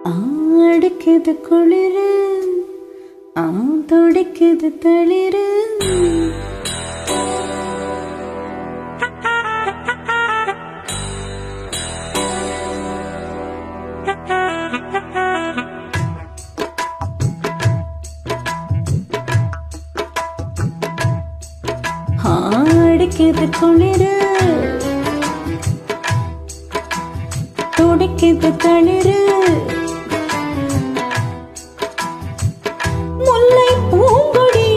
அடிக்குது குளிரு துடிக்குது தளிரு அடிக்குது குளிரு துடிக்குது தளிரு முல்லை பூங்கொடி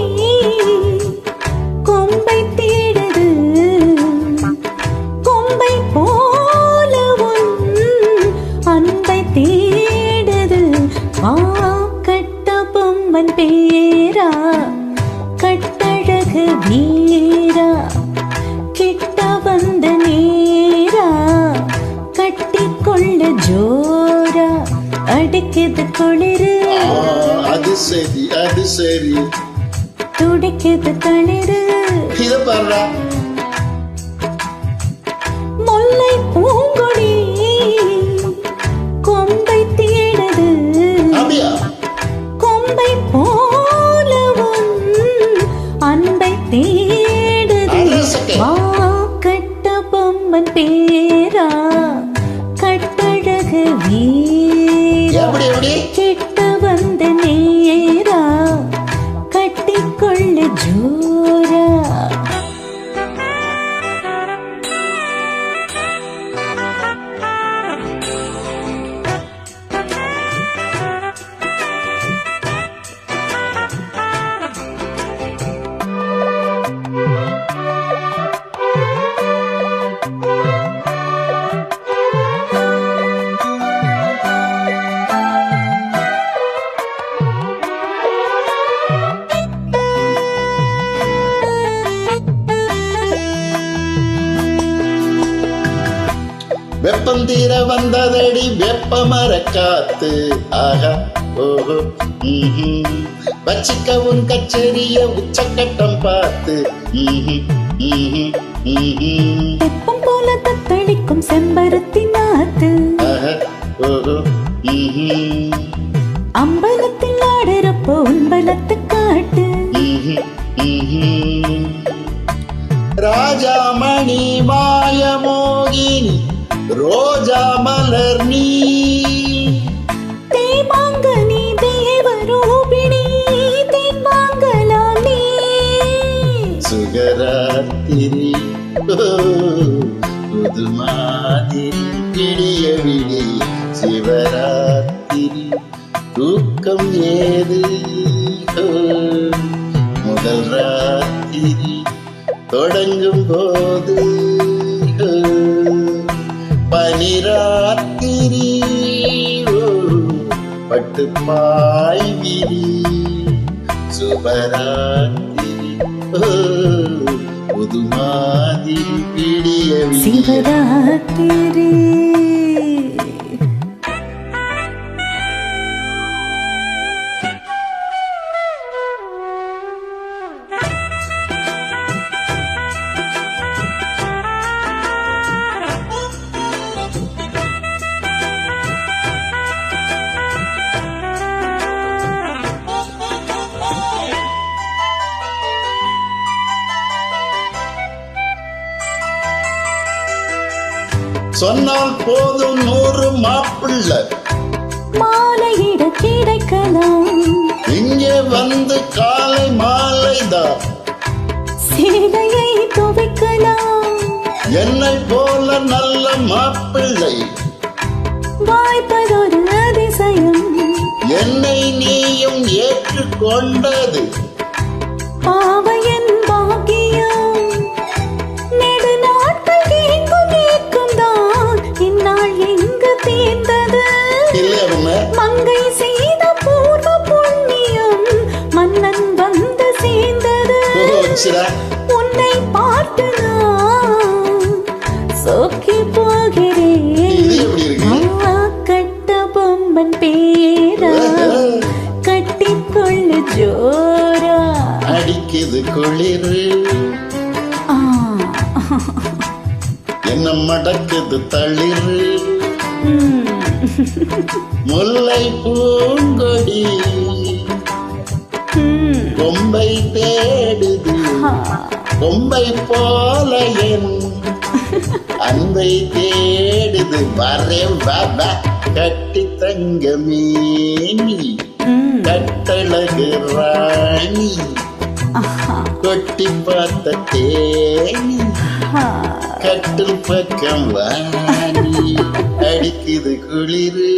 கொம்பை தேடுது கொம்பை போல அன்பை தேடுது கட்ட பொம்மன் பேரா கட்டழகு வீரா கிட்ட வந்த நேரா கட்டிக்கொள்ள ஜோரா அடிக்குது குளிரு அது சரி துடிக்குது தளிரு இத பாருடா முல்லை பூங்கொடி கொம்பை தேடுது அப்படியா கொம்பை போல அன்பை தேடுது கட்ட பொம்மன் பேரா கட்டழகு வீரா கிட்ட வந்த நேரா கட்டிக்கொள்ள ஜோரா வெப்பந்தீர வந்ததடி வெப்ப மர காத்து ஆகா ஓஹோ வச்சிக்க உன் கச்சேரிய உச்சக்கட்டம் பார்த்து வெப்பம் போல தத்தளிக்கும் செம்பருத்தி நாத்து ஓஹோ அம்பலத்தில் ஆடுறப்போ உன்பலத்து காட்டு ராஜாமணி மாயமோகினி ரோஜா மலர் நீ தேமாங்கனி தேவரூபிணி தேமாங்கலா நீ சுகராத்திரி புது மாதிரி விடிய விடி சிவராத்திரி தூக்கம் ஏது முதல் ராத்திரி தொடங்கும் போது பனிராத்திரி பட்டு பாய் விரி சுபராத்திரி புது மாதிரி விடிய சிவராத்திரி சொன்னால் போதும் 100 மாப்பிள்ளை மாலையிட கிடைக்கலாம் இங்கே வந்து காலை மாலைதான் சேலையை துவைக்கலாம் என்னை போல நல்ல மாப்பிள்ளை வாய்ப்பதொரு அதிசயம் என்னை நீயும் ஏற்றுக்கொண்டது பாவையன் பாக்கியம் நெடு நாட்கள் கேட்கும் தான் இந்நாள் எங்கு தீர்ந்தது மங்கை செய்த பூர்வ புண்ணியம் மன்னன் வந்து சேர்ந்தது உன்னை பார்த்து நான் சோக்கி போகிறேன் கட்ட பொம்மன் பேரா கட்டிக்கொள்ளு ஜோரா அடிக்குது குளிரு என்ன மடக்குது தளிரு முல்லை பூங்கொடி கொம்பை தேடுது, கொம்பை போல என் அன்பை தேடுது. வரேன் பாபா கட்டி தங்கமே நீ கட்டழகு ராணி கொட்டி பார்த்த தேனி கட்டில் பக்கம் வாணி அடிக்குது குளிரு.